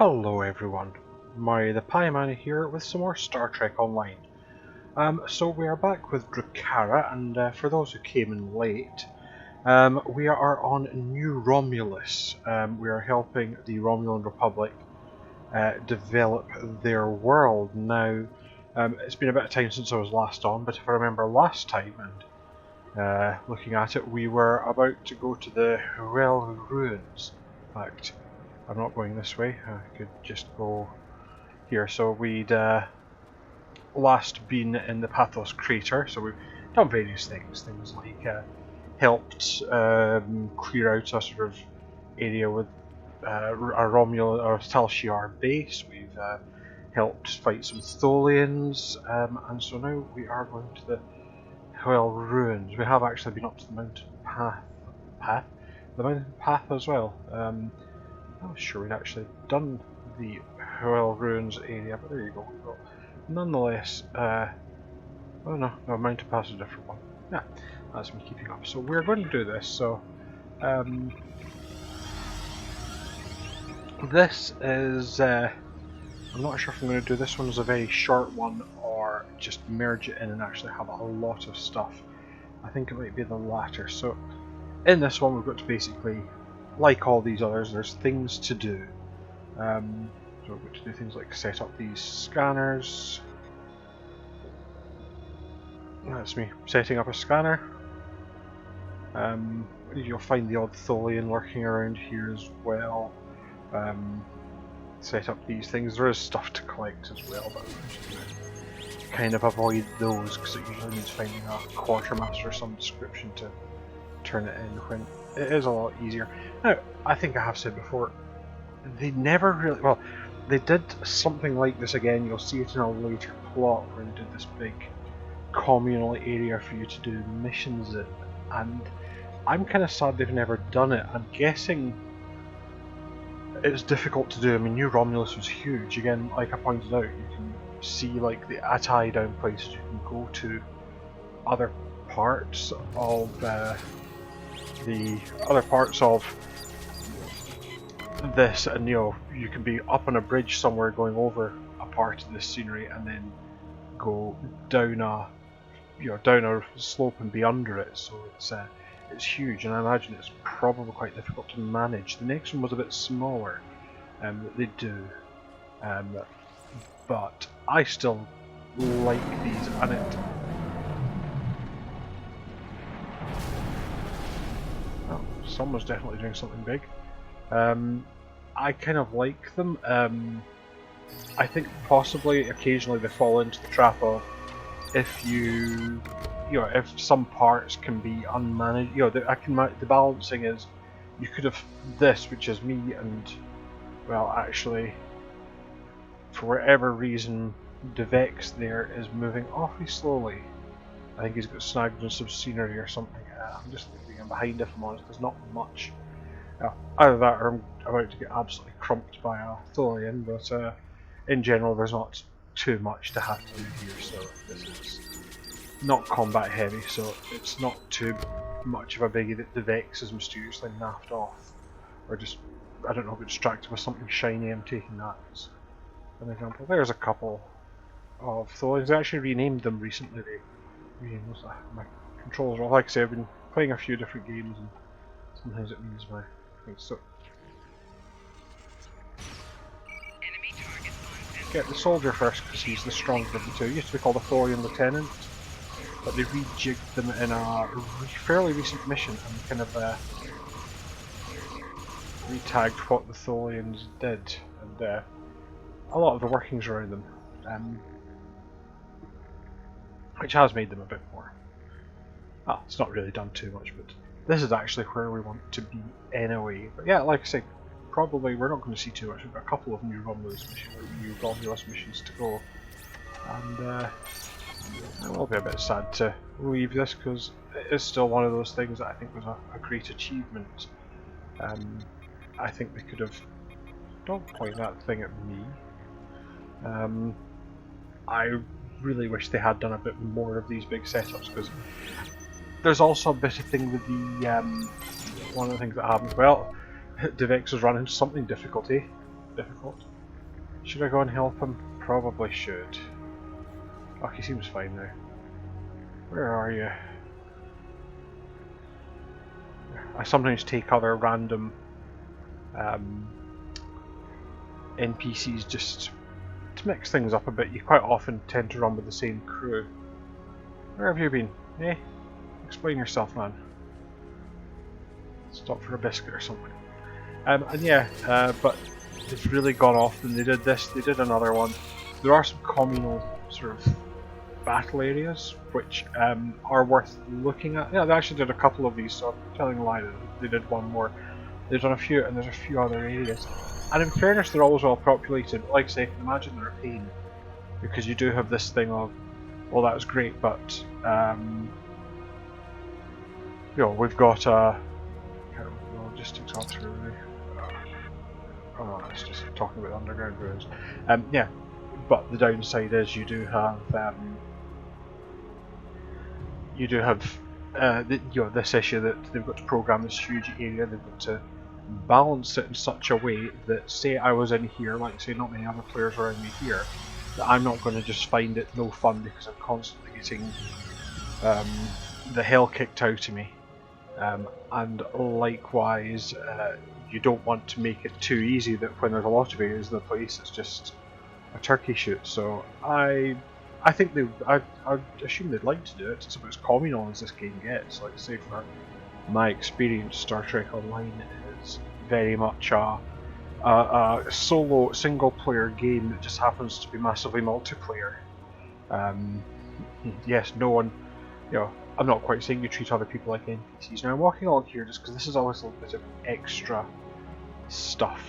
Hello everyone, Mario the Pie Man here with some more Star Trek Online. So we are back with Drukhara, and for those who came in late, we are on New Romulus. We are helping the Romulan Republic develop their world. Now, it's been a bit of time since I was last on, but if I remember last time and looking at it, we were about to go to the ruins. In fact, I'm not going this way, I could just go here. So we'd last been in the Pathos crater, so we've done various things like helped clear out a sort of area with a Romulan or Tal Shiar base. We've helped fight some Tholians, and so now we are going to the ruins. We have actually been up to the mountain path as well. I'm not sure we'd actually done the ruins area, but there you go. But nonetheless, oh no, mountain pass is a different one. Yeah, that's me keeping up. So we're going to do this. So this is. I'm not sure if I'm going to do this one as a very short one or just merge it in and actually have a lot of stuff. I think it might be the latter. So in this one, we've got to basically, like all these others, there's things to do. So we've got to do things like set up these scanners. That's me setting up a scanner. You'll find the odd Tholian lurking around here as well. Set up these things. There is stuff to collect as well, but I'm just going to kind of avoid those because it usually means finding a quartermaster of some description to turn it in when it is a lot easier. Now, I think I have said before, they never really, well, they did something like this again. You'll see it in a later plot where they did this big communal area for you to do missions in, and I'm kind of sad they've never done it. I'm guessing it's difficult to do. I mean, New Romulus was huge. Again, like I pointed out, you can see like the Atai down places you can go to other parts of this, and you can be up on a bridge somewhere going over a part of this scenery and then go down a down a slope and be under it. So it's huge, and I imagine it's probably quite difficult to manage. The next one was a bit smaller, that they do, but I still like these, and it. Oh, someone's definitely doing something big. I kind of like them. I think possibly occasionally they fall into the trap of if if some parts can be unmanaged. The balancing is you could have this, which is me, and well, actually, for whatever reason, Devex there is moving awfully slowly. I think he's got snagged in some scenery or something. I'm just leaving him behind if I'm honest. There's not much. Either that or I'm about to get absolutely crumped by a Tholian, but in general there's not too much to have to do here, so this is not combat heavy, so it's not too much of a biggie that the Vex is mysteriously naffed off. Or just, I don't know, get distracted with something shiny. I'm taking that as an example. There's a couple of Tholians. I actually renamed them recently. My controls are, like I say, I've been playing a few different games and sometimes it means my things. So get the soldier first because he's the stronger of the two. He used to be called a Tholian lieutenant, but they rejigged them in a fairly recent mission and kind of retagged what the Tholians did, and a lot of the workings around them, which has made them a bit more. It's not really done too much, but this is actually where we want to be anyway. But yeah, like I say, probably we're not going to see too much. We've got a couple of New Romulus missions to go, and it will be a bit sad to leave this because it is still one of those things that I think was a great achievement. I think they could have. Don't point that thing at me. I really wish they had done a bit more of these big setups, because there's also a bit of thing with the one of the things that happens. Well, Devex has run into something difficulty. difficult. Should I go and help him? Probably should. Oh, he seems fine now. Where are you? I sometimes take other random NPCs just to mix things up a bit. You quite often tend to run with the same crew. Where have you been? Eh? Explain yourself, man. Stop for a biscuit or something. And yeah, but they've really gone off and they did this, they did another one. There are some communal sort of battle areas which are worth looking at. Yeah, they actually did a couple of these, so I'm telling a lie, they did one more. They've done a few, and there's a few other areas. And in fairness, they're always well populated. Like I say, I can imagine they're a pain, because you do have this thing of, well, that was great, but you know, we've got logistics officer. Oh, it's just talking about underground ruins. Yeah, but the downside is you do have this issue that they've got to program this huge area. They've got to balance it in such a way that, say I was in here, like say not many other players are around me here, that I'm not going to just find it no fun because I'm constantly getting the hell kicked out of me. And likewise, you don't want to make it too easy that when there's a lot of areas in the place it's just a turkey shoot. So I think I assume they'd like to do it. It's about as communal as this game gets. Like I say, for my experience, Star Trek Online is very much a solo single-player game that just happens to be massively multiplayer. Yes, no one, you know, I'm not quite saying you treat other people like NPCs. Now I'm walking along here just because this is always a little bit of extra stuff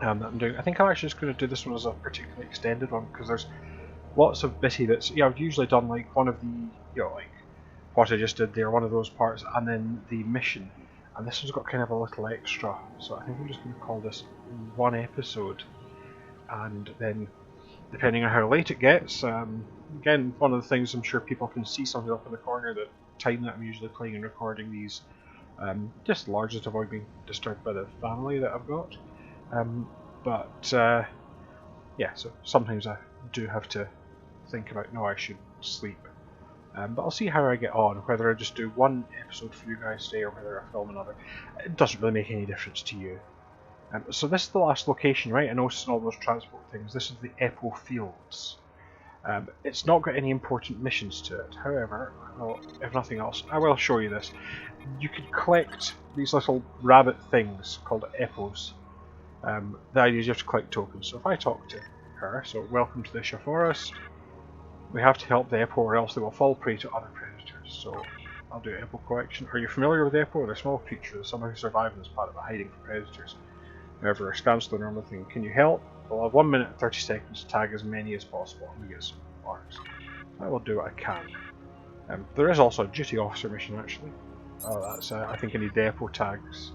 that I'm doing. I think I'm actually just going to do this one as a particularly extended one because there's lots of bitty bits. Yeah, I've usually done like one of the, you know, like what I just did there, one of those parts, and then the mission. And this one's got kind of a little extra, so I think I'm just going to call this one episode. And then, depending on how late it gets, again, one of the things I'm sure people can see something up in the corner, the time that I'm usually playing and recording these, just largely to avoid being disturbed by the family that I've got. Yeah, so sometimes I do have to think about, no, I should sleep. But I'll see how I get on, whether I just do one episode for you guys today or whether I film another. It doesn't really make any difference to you. So this is the last location, right? I noticed all those transport things. This is the Epo Fields. It's not got any important missions to it. However, well, if nothing else, I will show you this. You can collect these little rabbit things called Epos. The idea is you have to collect tokens. So if I talk to her, so welcome to the Isha Forest. We have to help the Epo or else they will fall prey to other predators. So I'll do Epo collection. Are you familiar with Epo? They're small creatures, some who survive in this planet by hiding from predators. However, a scans the normal thing. Can you help? We'll have 1 minute and 30 seconds to tag as many as possible and we get some marks. I will do what I can. There is also a duty officer mission actually. Oh, that's I think I need the Epo tags.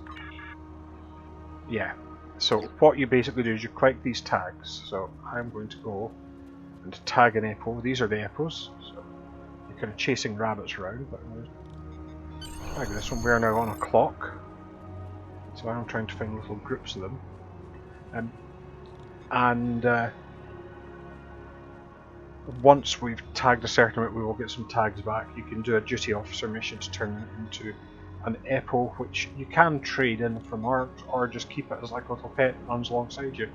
Yeah. So what you basically do is you collect these tags. So I'm going to go and tag an Epo. These are the Epos. So you're kind of chasing rabbits around, but I'm going to tag this one. We are now on a clock. So I'm trying to find little groups of them. Once we've tagged a certain amount, we will get some tags back. You can do a duty officer mission to turn it into an Epo, which you can trade in for marked, or just keep it as like a little pet that runs alongside you,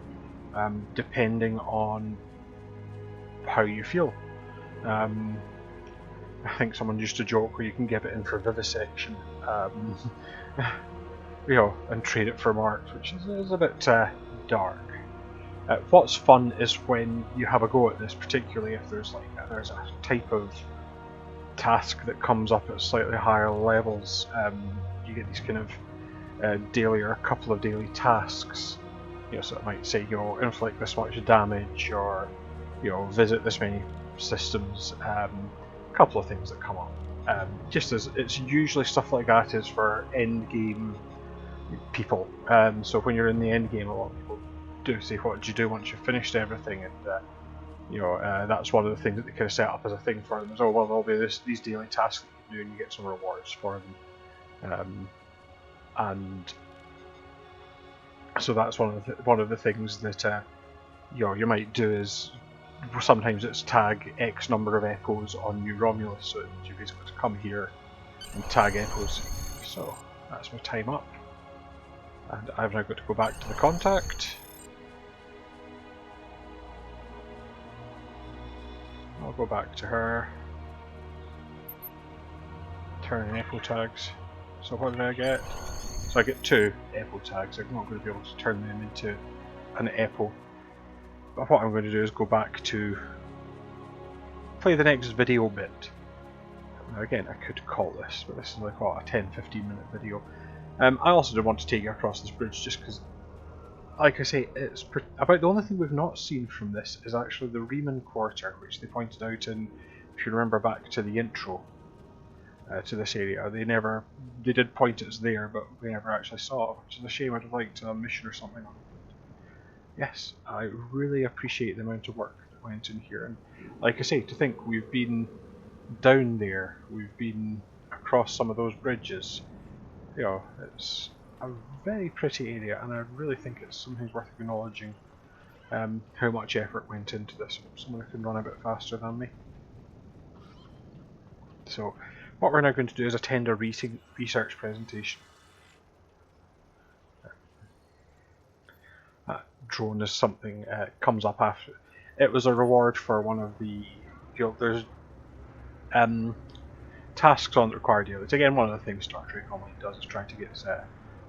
depending on how you feel. I think someone used to joke where you can give it in for vivisection, you know, and trade it for marked, which is a bit dark. What's fun is when you have a go at this, particularly if there's a type of task that comes up at slightly higher levels. You get these kind of daily or a couple of daily tasks. You know, so it might say, you know, inflict this much damage, or you know, visit this many systems. A couple of things that come up. Just as it's usually stuff like that is for end game people. So when you're in the end game, a lot of people do say, what did you do once you've finished everything? And you know, that's one of the things that they kind of set up as a thing for them. Is, oh well, there'll be these daily tasks that you do, and you get some rewards for them. And So that's one of the things that you might do is sometimes it's tag X number of echoes on New Romulus, so you basically come here and tag echoes. So that's my time up, and I've now got to go back to the contact. I'll go back to her. Turn in echo tags. So what did I get? So I get 2 echo tags. I'm not going to be able to turn them into an echo. But what I'm going to do is go back to play the next video bit. Now again, I could call this, but this is like what, a 10-15 minute video. I also did want to take you across this bridge just because, like I say, it's about the only thing we've not seen from this is actually the Riemann quarter, which they pointed out in, if you remember back to the intro to this area. They did point it's there, but we never actually saw it, which is a shame. I'd have liked a mission or something on it. Yes, I really appreciate the amount of work that went in here, and like I say, to think we've been down there, we've been across some of those bridges, it's a very pretty area, and I really think it's something worth acknowledging how much effort went into this. Someone who can run a bit faster than me. So what we're now going to do is attend a research presentation. Drone is something comes up after. It was a reward for one of the there's tasks on the required deal. It's again one of the things Star Trek normally does is try to get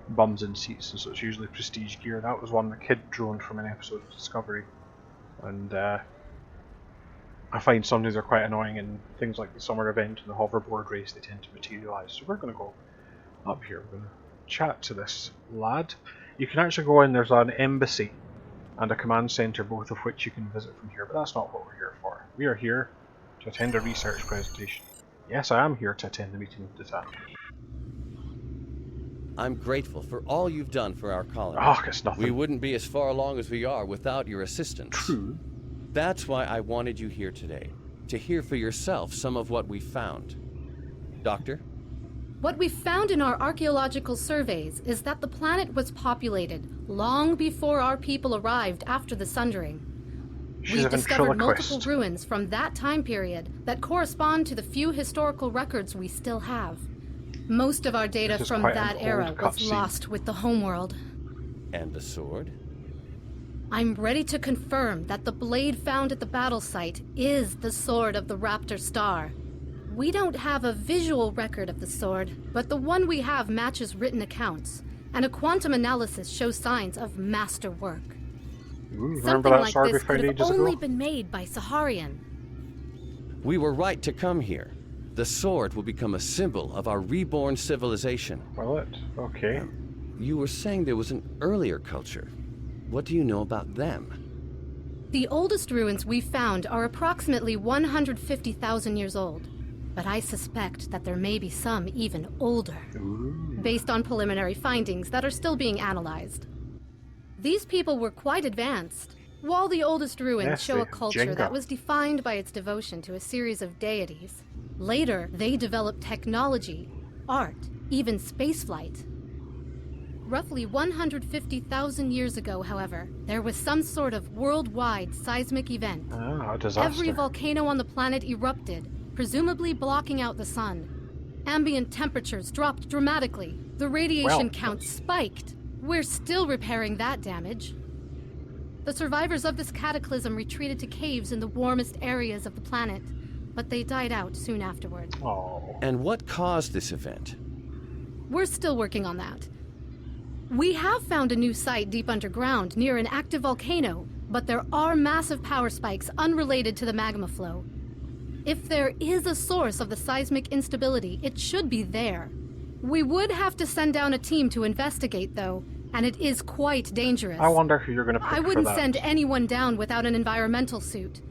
bums in seats, and so it's usually prestige gear. That was one the kid drone from an episode of Discovery, and I find sometimes they're quite annoying in things like the summer event and the hoverboard race. They tend to materialise. So we're going to go up here. We're going to chat to this lad. You can actually go in. There's an embassy and a command centre, both of which you can visit from here. But that's not what we're here for. We are here to attend a research presentation. Yes, I am here to attend the meeting of the TAP. I'm grateful for all you've done for our colony. Oh, it's nothing. We wouldn't be as far along as we are without your assistance. True. That's why I wanted you here today, to hear for yourself some of what we found. Doctor? What we found in our archaeological surveys is that the planet was populated long before our people arrived after the Sundering. We've discovered multiple ruins from that time period that correspond to the few historical records we still have. Most of our data from that era was lost with the homeworld. And the sword? I'm ready to confirm that the blade found at the battle site is the sword of the Raptor Star. We don't have a visual record of the sword, but the one we have matches written accounts, and a quantum analysis shows signs of masterwork. Something like this could have only been made by Saharian. We were right to come here. The sword will become a symbol of our reborn civilization. Will it? Okay. You were saying there was an earlier culture. What do you know about them? The oldest ruins we found are approximately 150,000 years old, but I suspect that there may be some even older, based on preliminary findings that are still being analyzed. These people were quite advanced. While the oldest ruins show a culture that was defined by its devotion to a series of deities, later they developed technology, art, even spaceflight. Roughly 150,000 years ago, however, there was some sort of worldwide seismic event. A disaster. Every volcano on the planet erupted, presumably blocking out the sun. Ambient temperatures dropped dramatically. The radiation count spiked. We're still repairing that damage. The survivors of this cataclysm retreated to caves in the warmest areas of the planet, but they died out soon afterward. Oh. And what caused this event? We're still working on that. We have found a new site deep underground near an active volcano, but there are massive power spikes unrelated to the magma flow. If there is a source of the seismic instability, it should be there. We would have to send down a team to investigate, though, and it is quite dangerous. I wonder who you're going to pick for that. I wouldn't send anyone down without an environmental suit.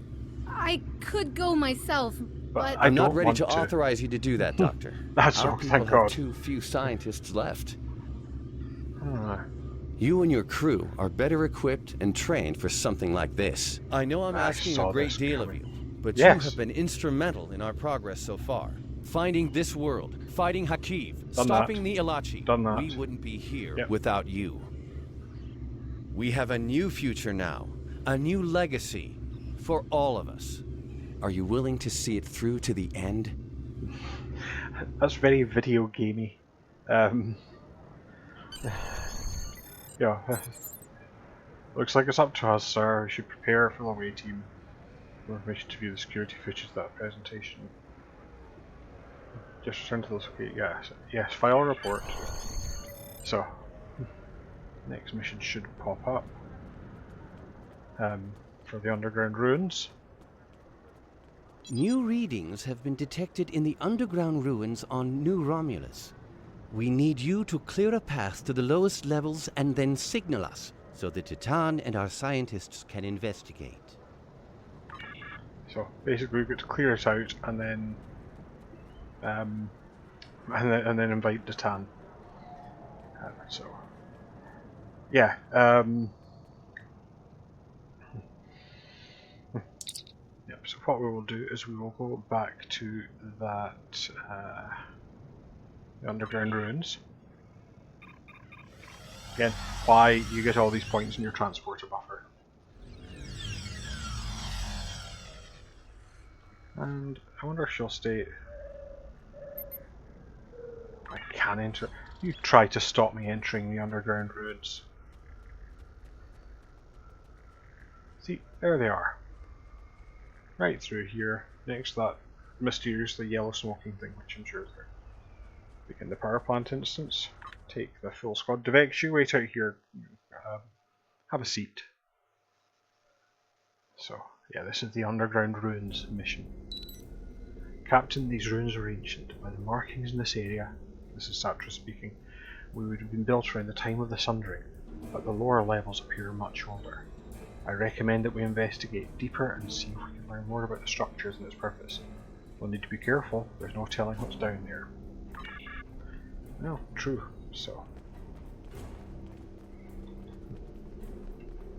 I could go myself, but I'm not ready to authorize you to do that, Doctor. That's Our okay, people thank have God. too few scientists left. You and your crew are better equipped and trained for something like this. I know I'm asking a great deal of you, but you have been instrumental in our progress so far. Finding this world, fighting Hakiv, stopping the Ilachi. We wouldn't be here without you. We have a new future now, a new legacy, for all of us. Are you willing to see it through to the end? That's very video gamey. Yeah. Looks like it's up to us, sir. We should prepare for the away team. For permission to view the security footage of that presentation. Just return to those. Okay, yes, file a report. So, next mission should pop up. For the underground ruins. New readings have been detected in the underground ruins on New Romulus. We need you to clear a path to the lowest levels and then signal us, so the Titan and our scientists can investigate. So basically, we've got to clear it out and then invite Titan. So yeah. Yep. So what we will do is we will go back to that the underground ruins. Again, why you get all these points in your transporter buffer. And I wonder if she'll stay. I can enter. You try to stop me entering the underground ruins. See, there they are. Right through here, next to that mysteriously yellow smoking thing, which I'm sure is there. Begin the power plant instance. Take the full squad. Devex, you wait out here. Have a seat. So, yeah, this is the underground ruins mission. Captain, these ruins are ancient. By the markings in this area, this is Satra speaking, we would have been built around the time of the Sundering, but the lower levels appear much older. I recommend that we investigate deeper and see if we can learn more about the structures and its purpose. We'll need to be careful, there's no telling what's down there. Well, true, so.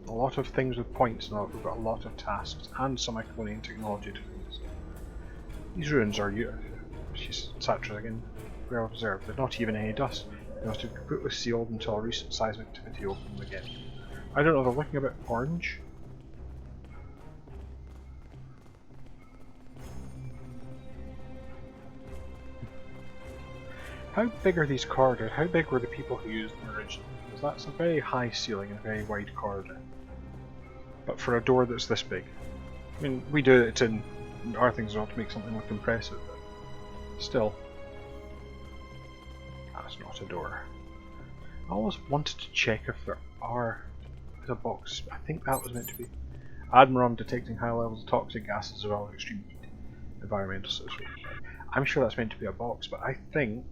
A lot of things with points now, we've got a lot of tasks and some explaining technology to things. These ruins are, she's Satra again, well observed. There's not even any dust. They must have been completely sealed until a recent seismic activity opened them again. I don't know, they're looking a bit orange. How big are these corridors? How big were the people who used them originally? Because that's a very high ceiling and a very wide corridor. But for a door that's this big. I mean, we do it in our things as well to make something look impressive, but still. That's not a door. I always wanted to check if there are... There's a box. I think that was meant to be. Admiral detecting high levels of toxic gases as well as extreme heat. Environmental system. I'm sure that's meant to be a box, but I think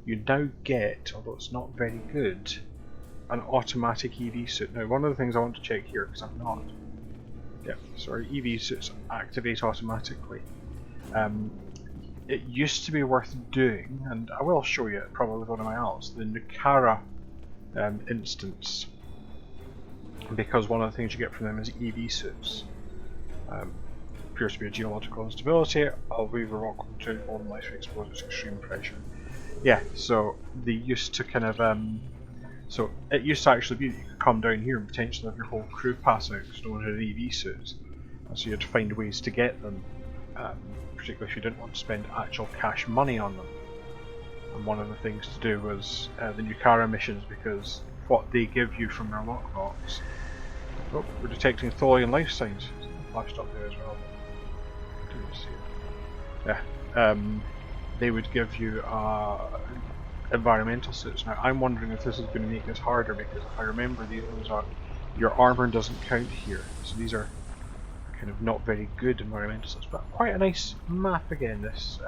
you now get, although it's not very good, an automatic EV suit. Now, one of the things I want to check here, because I'm not. Yeah, sorry, EV suits activate automatically. It used to be worth doing, and I will show you it probably with one of my alts, the Drukhara instance. Because one of the things you get from them is EV suits. Appears to be a geological instability, albeit a rock to fallen life exposed to extreme pressure. Yeah, so they used to kind of so it used to actually be that you could come down here and potentially have your whole crew pass out because no one had EV suits. And so you had to find ways to get them, particularly if you didn't want to spend actual cash money on them. And one of the things to do was the Drukhara missions, because what they give you from their lockbox. Oh, we're detecting Tholian life signs. Flashed up there as well. Didn't see it. Yeah. They would give you environmental suits. Now I'm wondering if this is going to make this harder, because if I remember, these ones are your armor doesn't count here, so these are kind of not very good environmental suits, but quite a nice map again. This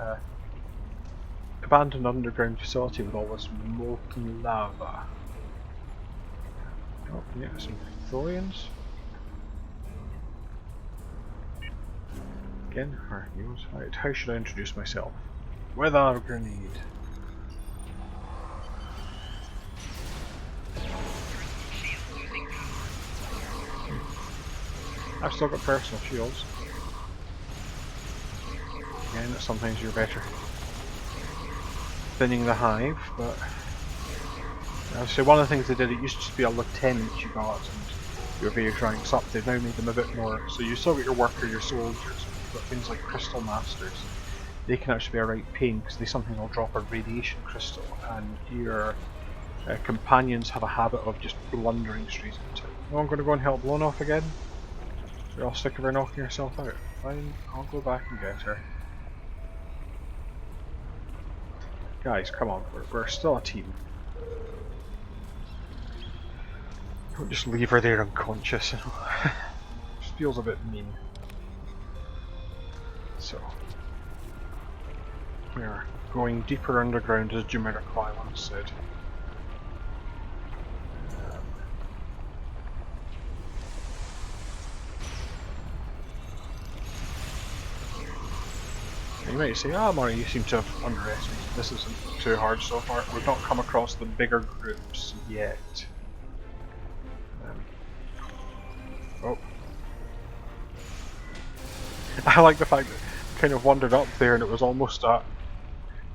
abandoned underground facility with all this molten lava. Oh, yeah, some Tholians. Again, our heroes. Right, how should I introduce myself? With a grenade. I've still got personal shields. Again, sometimes you're better thinning the hive, but So one of the things they did, it used to be a lieutenant you got, and your various ranks up. They've now made them a bit more. So you still got your worker, your soldiers, but you've got things like crystal masters. They can actually be a right pain because they sometimes will drop a radiation crystal, and your companions have a habit of just blundering straight into it. Oh, I'm going to go and help Blonoff again. You're all sick of her knocking herself out. Fine, I'll go back and get her. Guys, come on, we're still a team. Don't just leave her there unconscious, you know. Just feels a bit mean. So, we are going deeper underground, as Jamiroquai once said. You might say, ah, Murray, you seem to have underestimated. This isn't too hard so far. We've not come across the bigger groups yet. Oh. I like the fact that I kind of wandered up there and it was almost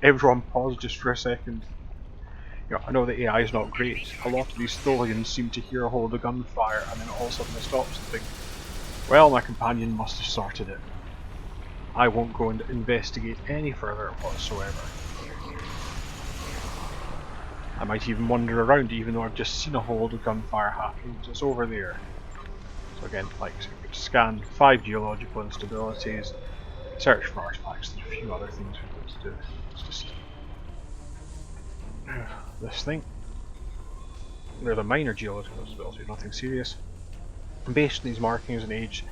everyone paused just for a second. You know, I know the AI is not great. A lot of these Tholians seem to hear a whole of the gunfire and then all of a sudden it stops and think, well, my companion must have sorted it. I won't go and investigate any further whatsoever. I might even wander around even though I've just seen a whole of gunfire happening. It's over there. So again, like scan 5 geological instabilities, search for artifacts, there's a few other things we've got to do. Let's just this thing. They're the minor geological instabilities, nothing serious. And based on these markings and age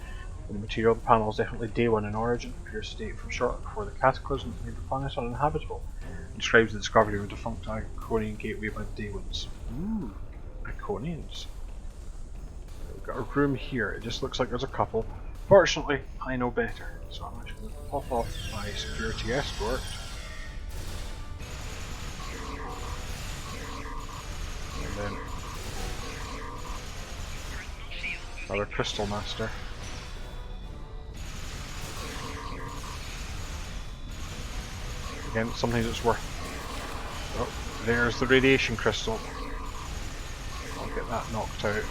in the material, the panel is definitely day 1 in origin, appears to date from shortly before the cataclysm that made the planet uninhabitable, and describes the discovery of a defunct Iconian gateway by the Daewans. Ooh, Iconians. We've got a room here, it just looks like there's a couple. Fortunately, I know better, so I'm actually going to pop off my security escort. And then another Crystal Master. Again, something that's worth. Oh, there's the radiation crystal. I'll get that knocked out.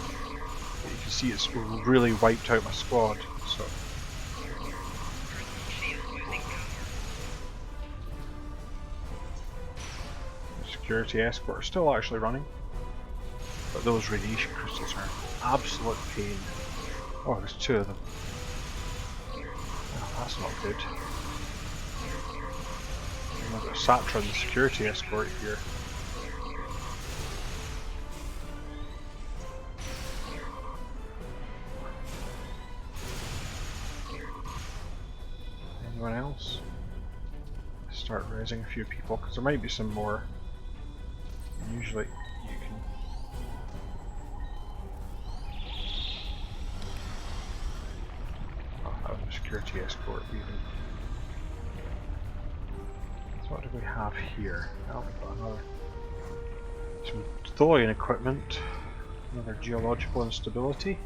But you can see it's really wiped out my squad. So. Security escort are still actually running. But those radiation crystals are an absolute pain. Oh, there's 2 of them. Oh, that's not good. I've got Satra, the security escort here. Anyone else? Start raising a few people, because there might be some more. Usually you can... Oh, that was a security escort even. What do we have here? Oh, we've got another. Some Tholian equipment. Another geological instability.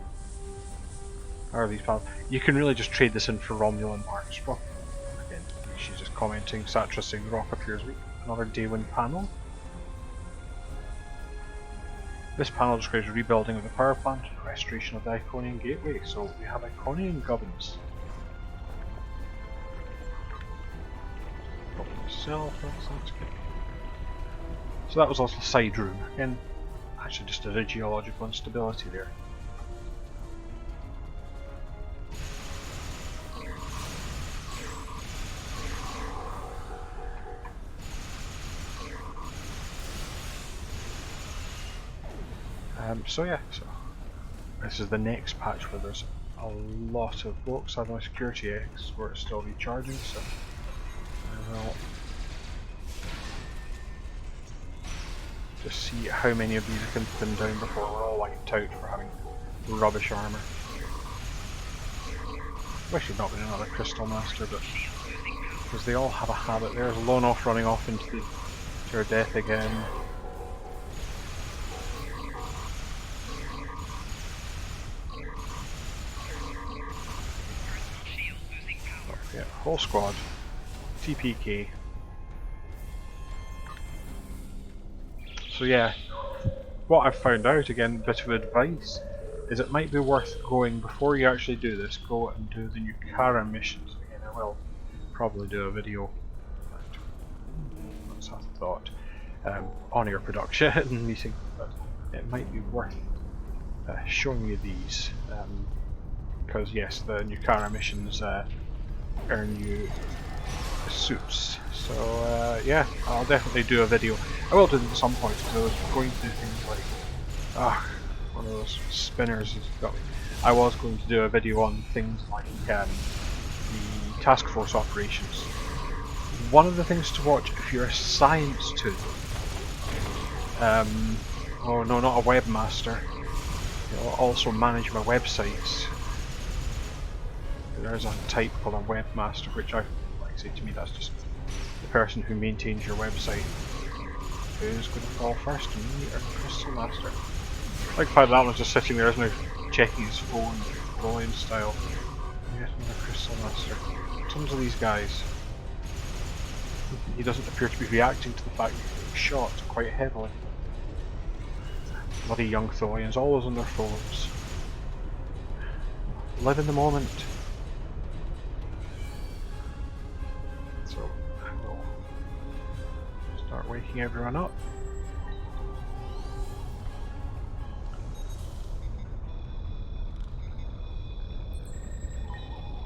How are these panels? You can really just trade this in for Romulan marks. Well, again, she's just commenting. Satra saying the rock appears weak. Another Daewin panel. This panel describes rebuilding of the power plant and restoration of the Iconian gateway. So we have Iconian gubbins. Itself, that's good. So that was also a side room. Again, actually just a geological instability there. So yeah, so this is the next patch where there's a lot of blocks. I have my security X where it's still recharging, so I will just see how many of these I can pin down before we're all wiped out for having rubbish armour. Wish you'd not been another Crystal Master, but because they all have a habit. There's Lonoff running off into her death again. Oh, yeah, whole squad. TPK. So yeah, what I've found out, again, bit of advice, is it might be worth going, before you actually do this, go and do the Drukhara missions. Again, I will probably do a video, that's a thought, on your production meeting, but it might be worth showing you these, because yes, the Drukhara missions earn you suits. So yeah, I'll definitely do a video. I will do them at some point, because I was going to do things like, one of those spinners has got me. I was going to do a video on things like the task force operations. One of the things to watch if you're a science student, oh no, not a webmaster, you'll also manage my websites. There's a type called a webmaster, which I like to say, to me that's just the person who maintains your website. Who's going to fall first, me or Crystal Master? I like the fact that one's just sitting there, isn't he, checking his phone, Tholian style. Yes, another Crystal Master. Tons of these guys. He doesn't appear to be reacting to the fact that he's being shot quite heavily. Bloody young Tholians, always on their phones. Live in the moment. So, I will start waking everyone up.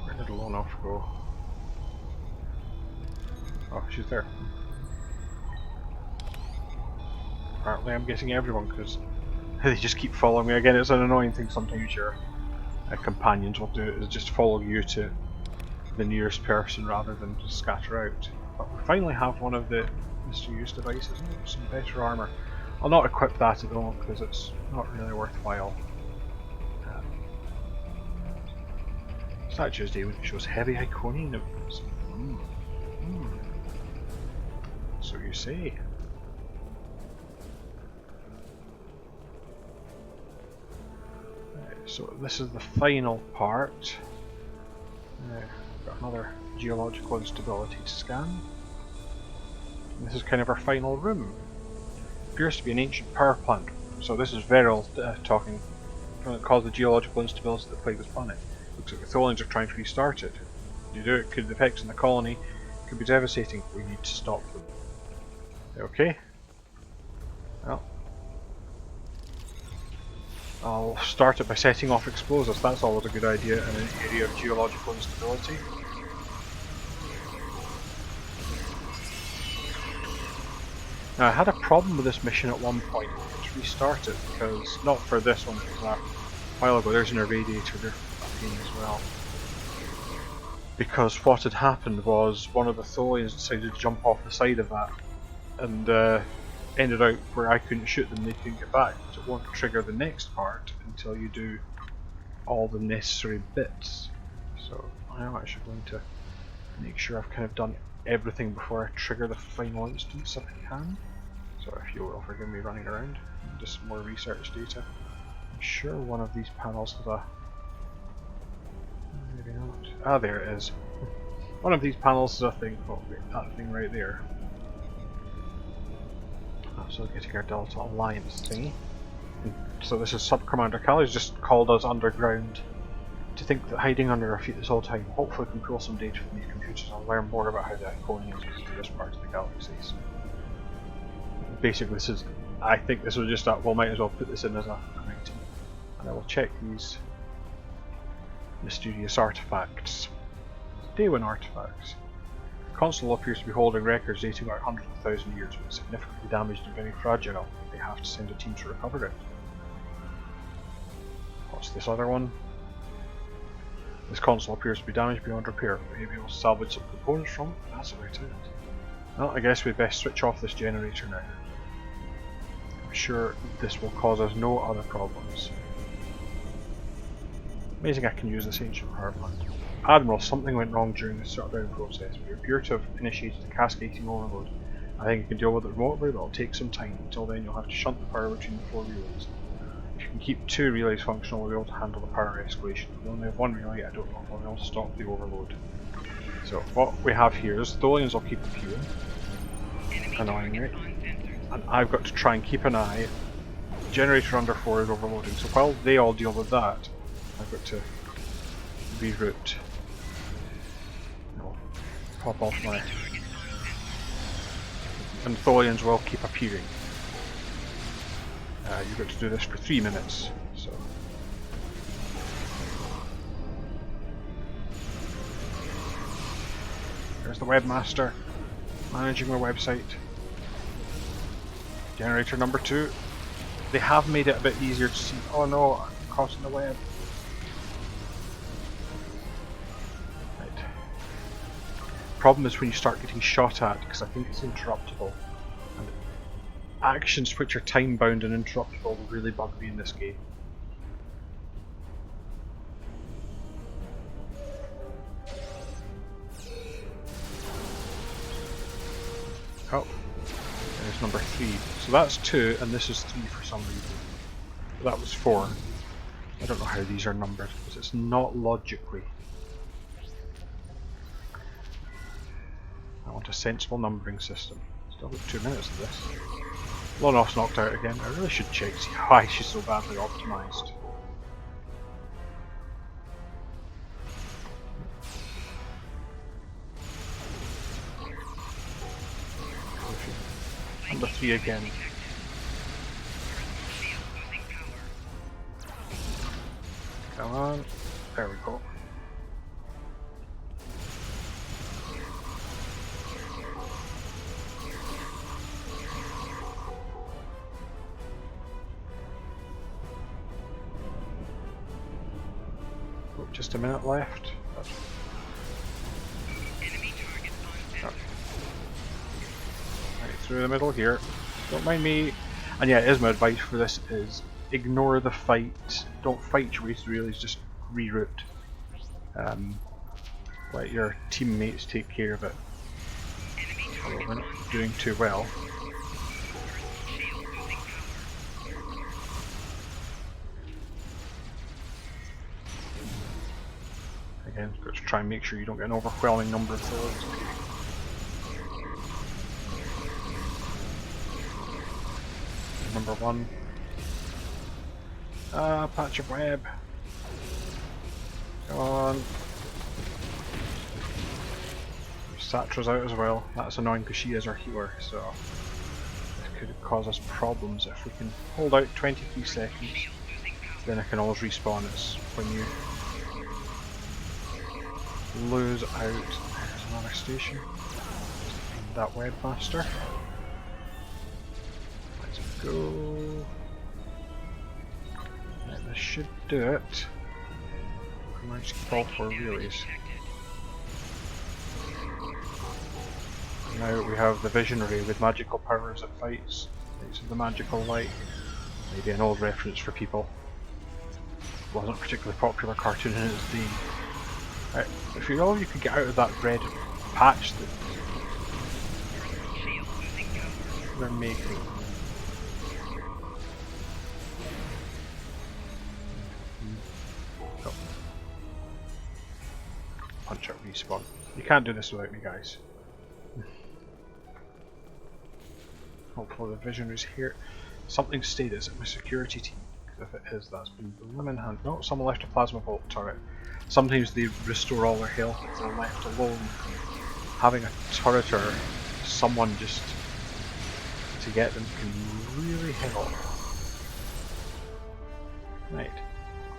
Where did Lonoff go? Oh, she's there. Apparently I'm getting everyone because they just keep following me. Again, it's an annoying thing sometimes your companions will do, is just follow you to the nearest person rather than just scatter out. But we finally have one of the Mr. Use devices, some better armour. I'll not equip that at all because it's not really worthwhile. Statue's Day when it shows heavy Iconian notes. So you say. So this is the final part. Got another geological instability to scan. And this is kind of our final room. Appears to be an ancient power plant. So this is Veril talking, called the geological instability that plague this planet. Looks like the Tholians are trying to restart it. If you do it, could have effects on the colony, could be devastating. We need to stop them. Okay. Well, I'll start it by setting off explosives. That's always a good idea in an area of geological instability. Now I had a problem with this mission at one point. I had to restart it because, not for this one, it was a while ago. There's an irradiator there as well. Because what had happened was one of the Tholians decided to jump off the side of that and ended out where I couldn't shoot them, they couldn't get back. But it won't trigger the next part until you do all the necessary bits. So I am actually going to make sure I've kind of done everything before I trigger the final instance if I can. So if you will forgive me running around, just some more research data. I'm sure one of these panels has a... maybe not. Ah, there it is. One of these panels is a thing, oh, that thing right there. So getting our Delta Alliance thingy. And so this is Sub-Commander Callie's just called us underground to think that hiding under our feet this whole time. Hopefully we can pull some data from these computers and learn more about how the Iconians get to this part of the galaxy. So basically this is, I think this was just a, well, might as well put this in as an item. And I will check these mysterious artifacts. Day 1 artifacts. The console appears to be holding records dating back hundreds of thousands of years, but significantly damaged and very fragile. They have to send a team to recover it. What's this other one? This console appears to be damaged beyond repair. Maybe we'll salvage some components from it. That's about it. Well, I guess we'd best switch off this generator now. I'm sure this will cause us no other problems. Amazing I can use this ancient power plant. Admiral, something went wrong during this shutdown process. We appear to have initiated a cascading overload. I think you can deal with it remotely, but it'll take some time. Until then, you'll have to shunt the power between the 4 relays. If you can keep 2 relays functional, we'll be able to handle the power escalation. We only have 1 relay, I don't know if we'll be able to stop the overload. So, what we have here is Tholians will keep appearing, annoyingly, and I've got to try and keep an eye generator under 4 is overloading, so while they all deal with that, I've got to reroute. No, pop off my... And Tholians will keep appearing. You've got to do this for 3 minutes, so... There's the webmaster, managing my website. Generator number 2. They have made it a bit easier to see. Oh no, I'm crossing the web. Right. Problem is when you start getting shot at, because I think it's interruptible. And actions which are time bound and interruptible will really bug me in this game. Oh, there's number 3. So that's 2, and this is 3 for some reason. That was 4. I don't know how these are numbered, because it's not logically. I want a sensible numbering system. Still got 2 minutes of this. Lonoff's knocked out again. I really should check, see why she's so badly optimised. Number 3 again. Come on. There we go. Oh, just a minute left. Through the middle here. Don't mind me. And yeah, it is my advice for this is ignore the fight. Don't fight your way through these, just reroute. Let your teammates take care of it. Although we're not doing too well. Again, got to try and make sure you don't get an overwhelming number of those. Number 1. Patch of web. Come on. Satra's out as well. That's annoying because she is our healer, so it could cause us problems if we can hold out 23 seconds. Then I can always respawn. It's when you lose out. There's another station. That webmaster. Go. Right, this should do it. I might just keep all 4 relays. Now we have the visionary with magical powers that fights. It's the magical light. Maybe an old reference for people. Wasn't a particularly popular cartoon in its day. Right, if you all you could get out of that red patch that they're making. Punch out respawn. You can't do this without me, guys. Hopefully the visionary's here. Something stayed. Is it my security team? If it is, that's been blooming hand. No, someone left a plasma bolt turret. Sometimes they restore all their health if they're left alone. Having a turret or someone just to get them can really help. Right.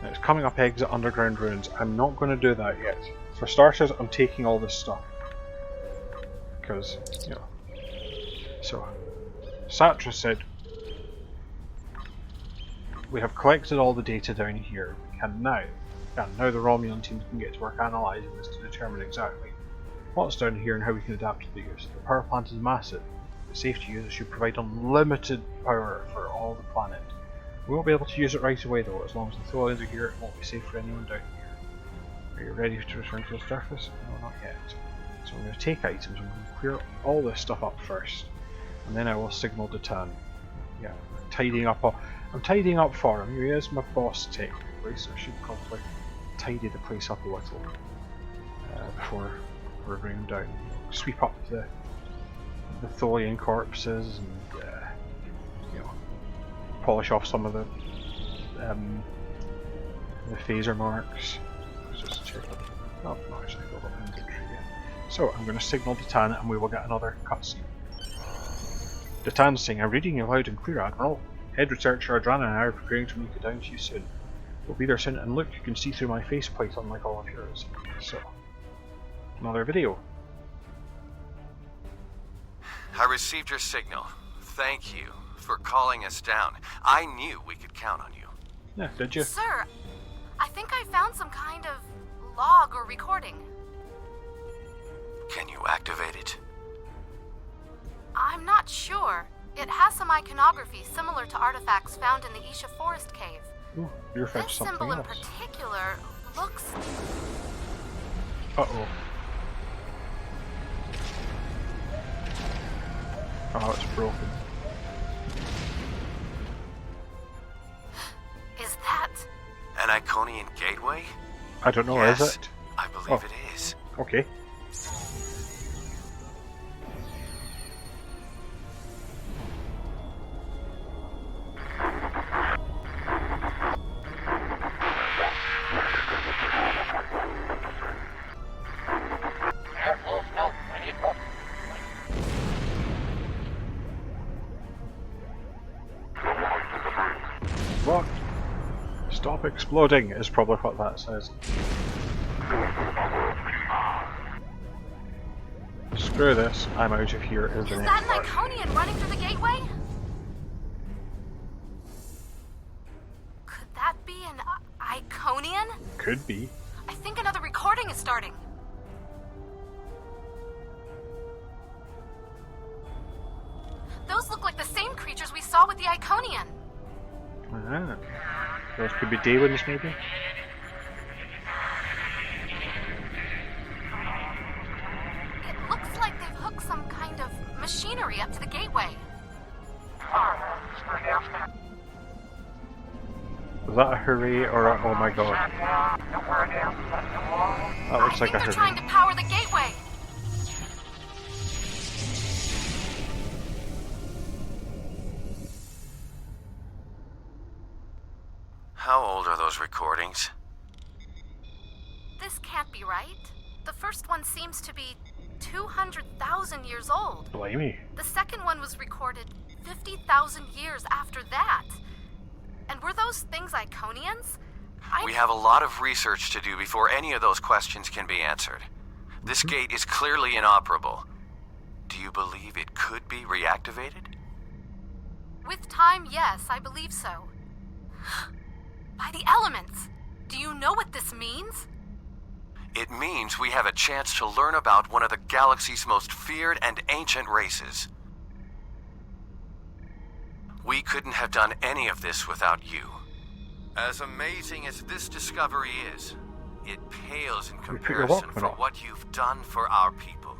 Now it's coming up exit underground ruins. I'm not going to do that yet. For starters, I'm taking all this stuff. Because, you know. So, Satra said, we have collected all the data down here. We can now the Romulan teams can get to work analysing this to determine exactly what's down here and how we can adapt to the use. The power plant is massive. It's safe to use. It should provide unlimited power for all the planet. We won't be able to use it right away though. As long as the Tholians are here, it won't be safe for anyone down here. Are you ready to return to the surface? No, not yet. So I'm going to take items. I'm going to clear all this stuff up first, and then I will signal Detan. Yeah, I'm tidying up for him. He is my boss technically, so I should probably tidy the place up a little before we bring him down. Sweep up the Tholian corpses and you know, polish off some of the phaser marks. Let's just check it. Oh, no, actually, I've got inventory yet. So I'm going to signal Datan and we will get another cutscene. Datan's saying, I'm reading you loud and clear, Admiral. Head researcher Adrana and I are preparing to make it down to you soon. We'll be there soon, and look, you can see through my faceplate unlike all of yours. So, another video. I received your signal. Thank you for calling us down. I knew we could count on you. Yeah, did you? Sir, I think I found some kind of log or recording. Can you activate it? I'm not sure. It has some iconography similar to artifacts found in the Isha Forest Cave. Ooh, you're This found something symbol in else. particular looks... Uh-oh. Oh, it's broken. Is that... An Iconian gateway? I don't know, Yes, is it? I believe it is. Okay. What? Stop exploding is probably what that says. Screw this, I'm out of here is the Is next that an part. Iconian running through the gateway? Could that be an Iconian? Could be. I think another recording is starting. Those look like the same creatures we saw with the Iconian. Ah. Those could be Daywins maybe? It looks like they've hooked some kind of machinery up to the gateway. Was that a hooray or a oh my god? That looks like a I think they're trying hooray. to power the gateway. How old are those recordings? This can't be right. The first one seems to be 200,000 years old. Blimey. The second one was recorded 50,000 years after that. And were those things Iconians? We have a lot of research to do before any of those questions can be answered. This gate is clearly inoperable. Do you believe it could be reactivated? With time, yes, I believe so. By the elements! Do you know what this means? It means we have a chance to learn about one of the galaxy's most feared and ancient races. We couldn't have done any of this without you. As amazing as this discovery is, it pales in put your comparison Walkman for on. what you've done for our people.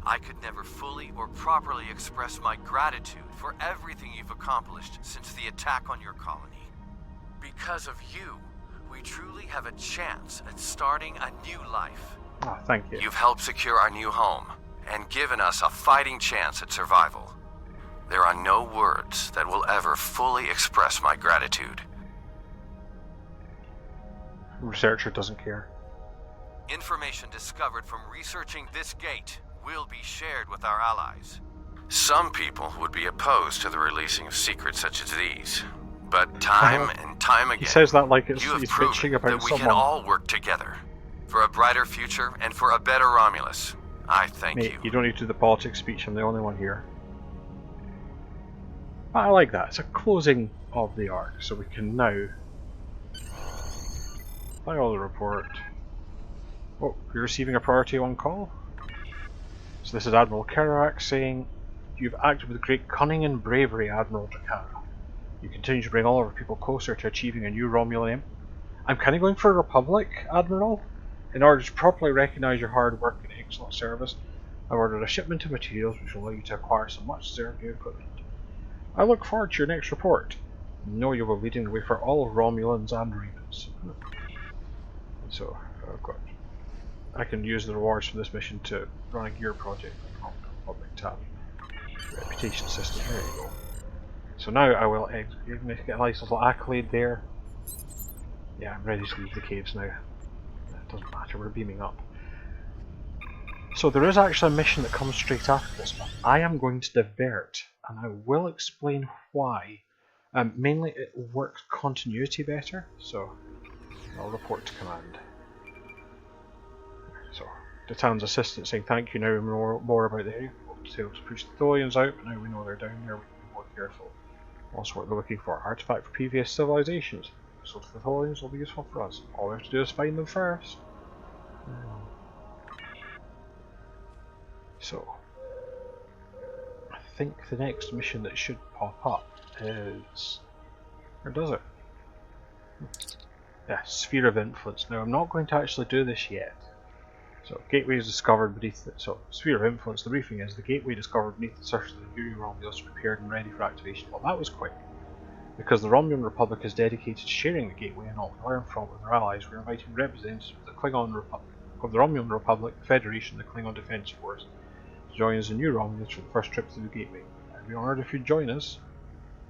I could never fully or properly express my gratitude for everything you've accomplished since the attack on your colony. Because of you, we truly have a chance at starting a new life. Ah, thank you. You've helped secure our new home and given us a fighting chance at survival. There are no words that will ever fully express my gratitude. Researcher doesn't care. Information discovered from researching this gate will be shared with our allies. Some people would be opposed to the releasing of secrets such as these, but time and time again, He says that like it's, you have he's proven bitching that about we can someone. all work together for a brighter future and for a better Romulus. I thank Mate, you. you don't need to do the politics speech, I'm the only one here. I like that, it's a closing of the arc, so we can now file the report. Oh, you're receiving a priority one call? So this is Admiral Kerouac saying, you've acted with great cunning and bravery, Admiral Drukhara. You continue to bring all of our people closer to achieving a new Romulan aim. I'm kind of going for a Republic, Admiral. In order to properly recognise your hard work and excellent service, I've ordered a shipment of materials which will allow you to acquire some much deserved new equipment. I look forward to your next report. I know you will be leading the way for all Romulans and Ravens. So, I can use the rewards from this mission to run a gear project on Public Tab. Reputation system, there you go. So now I will get a nice little accolade there. Yeah, I'm ready to leave the caves now. It doesn't matter, we're beaming up. So there is actually a mission that comes straight after this, but I am going to divert, and I will explain why. Mainly it works continuity better, so I'll report to command. So, Datan's assistant saying thank you, now we know more about the area. Details to push the Tholians out, but now we know they're down there, we can be more careful. Also what they're looking for, artifact for previous civilizations. So the Tholians will be useful for us. All we have to do is find them first. So, I think the next mission that should pop up is... Or does it? Yeah, Sphere of Influence. Now I'm not going to actually do this yet. So, gateway is discovered beneath it. So, Sphere of Influence, the briefing is the gateway discovered beneath the surface of the new Romulus prepared and ready for activation. Well, that was quick. Because the Romulan Republic is dedicated to sharing the gateway and all we learn from it with our allies, we're inviting representatives of the Romulan Republic, the Federation, the Klingon Defense Force to join us in New Romulus for the first trip through the gateway. I'd be honoured if you'd join us.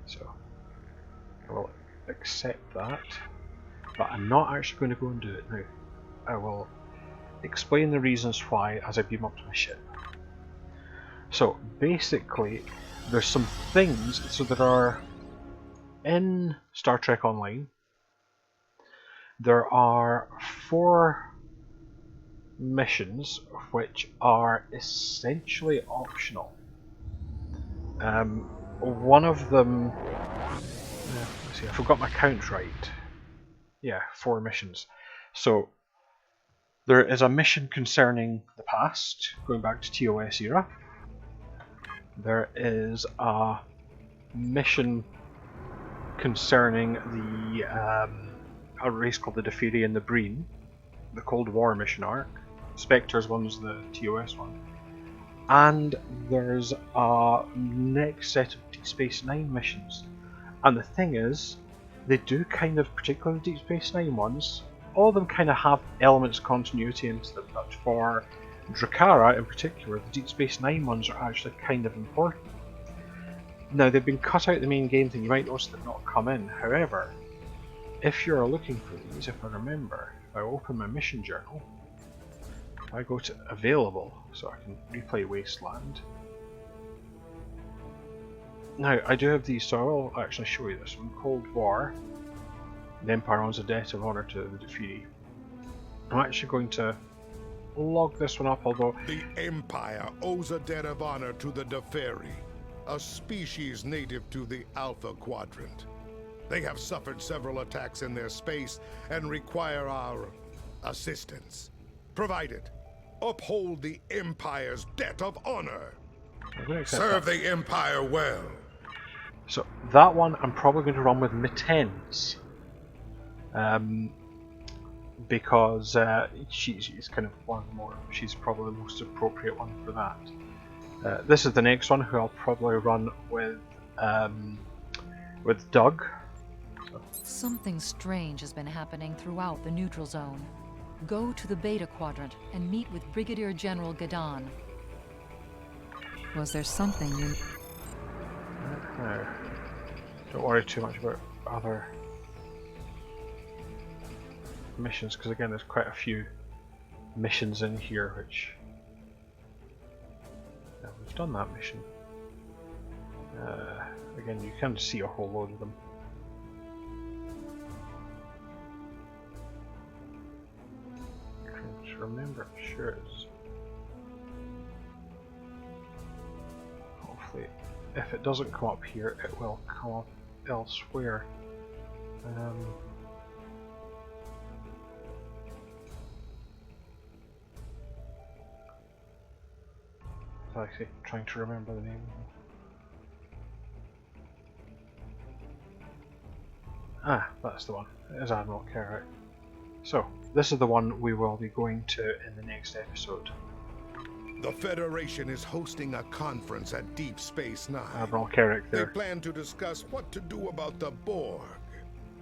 So, I will accept that. But I'm not actually going to go and do it now. I will explain the reasons why as I beam up to my ship. So basically there's some things so that are in Star Trek Online. There are 4 missions which are essentially optional. One of them, let's see, if I've got my count right. Yeah, 4 missions. So there is a mission concerning the past, going back to TOS era. There is a mission concerning the a race called the Deferi and the Breen, the Cold War mission arc. Spectre's one's the TOS one. And there's a next set of Deep Space Nine missions. And the thing is, they do kind of, particularly the Deep Space Nine ones, all of them kind of have elements of continuity into them, but for Drukhara in particular, the Deep Space Nine ones are actually kind of important. Now they've been cut out the main game thing, you might notice they've not come in. However, if you're looking for these, if I remember, if I open my mission journal, if I go to available, so I can replay Wasteland. Now I do have these, so I will actually show you this one. Cold War. The Empire owns a debt of honour to the Deferi. I'm actually going to log this one up, although... The Empire owes a debt of honor to the Deferi, a species native to the Alpha Quadrant. They have suffered several attacks in their space and require our assistance. Provided, uphold the Empire's debt of honor. Serve the Empire well. So that one I'm probably going to run with Mitens. Because she's kind of one of the more, she's probably the most appropriate one for that. This is the next one who I'll probably run with Doug. So. Something strange has been happening throughout the neutral zone. Go to the Beta Quadrant and meet with Brigadier General Gadan. Was there something you... No. Don't worry too much about other missions, because again there's quite a few missions in here which... Yeah, we've done that mission. Again, you can see a whole load of them. Trying to remember, I'm sure it's... Hopefully, if it doesn't come up here, it will come up elsewhere. Actually, trying to remember the name. Ah, that's the one. It is Admiral Carrot. So, this is the one we will be going to in the next episode. The Federation is hosting a conference at Deep Space Nine. Admiral Carrick there. They plan to discuss what to do about the Borg.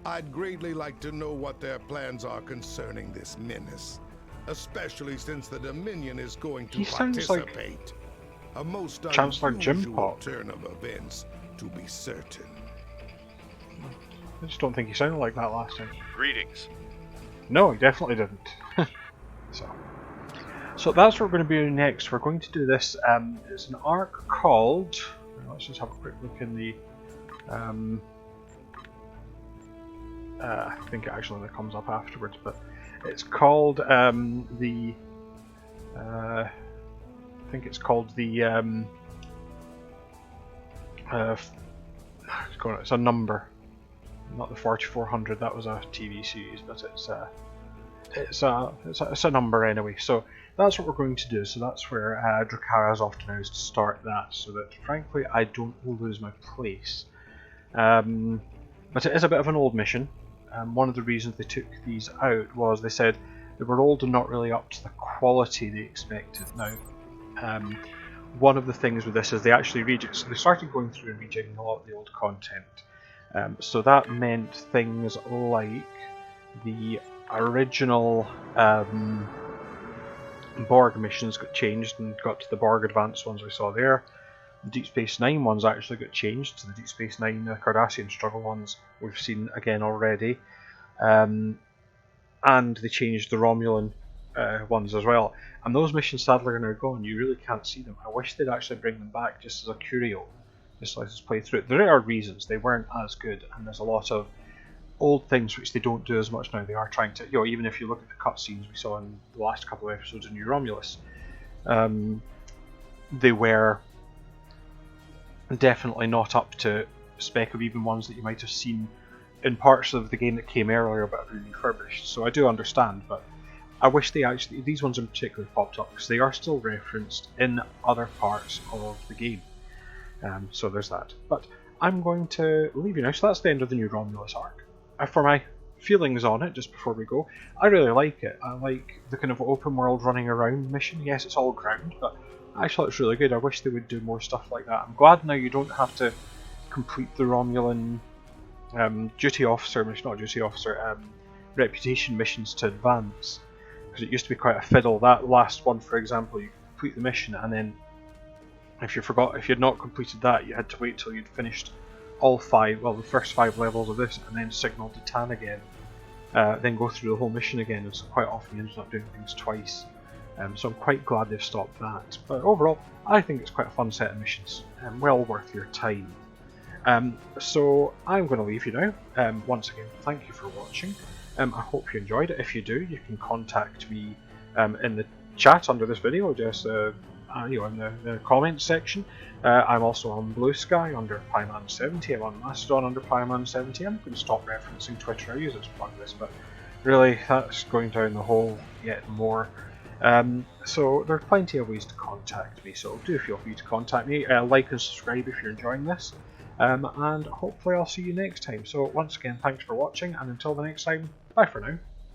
I'd greatly like to know what their plans are concerning this menace, especially since the Dominion is going to participate. A most Chancellor Jim unusual Pop. turn of events to be certain. I just don't think he sounded like that last time. Greetings. No, he definitely didn't. So that's what we're going to be doing next. We're going to do this. It's an arc called. Let's just have a quick look in the. I think it actually comes up afterwards, but it's called the. I think it's called the. It's a number, not the 4400. That was a TV series, but it's a number anyway. So that's what we're going to do. So that's where Drukhara is off to now, is to start that, so that frankly I don't lose my place. But it is a bit of an old mission. One of the reasons they took these out was they said they were old and not really up to the quality they expected. Now, one of the things with this is they actually so they started going through and rejigging a lot of the old content. So that meant things like the original Borg missions got changed and got to the Borg Advanced ones we saw there. The Deep Space Nine ones actually got changed to the Deep Space Nine Cardassian Struggle ones we've seen again already. And they changed the Romulan ones as well. And those missions sadly are now gone. You really can't see them. I wish they'd actually bring them back just as a curio, just let us play through it. There are reasons they weren't as good, and there's a lot of old things which they don't do as much now. They are trying to, even if you look at the cutscenes we saw in the last couple of episodes of New Romulus, they were definitely not up to spec of even ones that you might have seen in parts of the game that came earlier but have been refurbished. So I do understand, but I wish these ones in particular popped up, because they are still referenced in other parts of the game. So there's that. But I'm going to leave you now. So that's the end of the new Romulus arc. For my feelings on it, just before we go, I really like it. I like the kind of open world running around mission. Yes, it's all ground, but I thought it's really good. I wish they would do more stuff like that. I'm glad now you don't have to complete the Romulan reputation missions to advance, because it used to be quite a fiddle. That last one, for example, you complete the mission, and then if you had not completed that, you had to wait till you'd finished all the first 5 levels of this, and then signal to Tan again, then go through the whole mission again. And so quite often you ended up doing things twice. So I'm quite glad they've stopped that. But overall, I think it's quite a fun set of missions, well worth your time. So I'm going to leave you now. Once again, thank you for watching. I hope you enjoyed it. If you do, you can contact me in the chat under this video, just in the comments section. I'm also on Blue Sky under Pieman70. I'm on Mastodon under Pieman70. I'm going to stop referencing Twitter. I use it to plug this, but really that's going down the hole yet more. So there are plenty of ways to contact me, so do feel free to contact me. Like and subscribe if you're enjoying this, and hopefully I'll see you next time. So once again, thanks for watching, and until the next time, bye for now.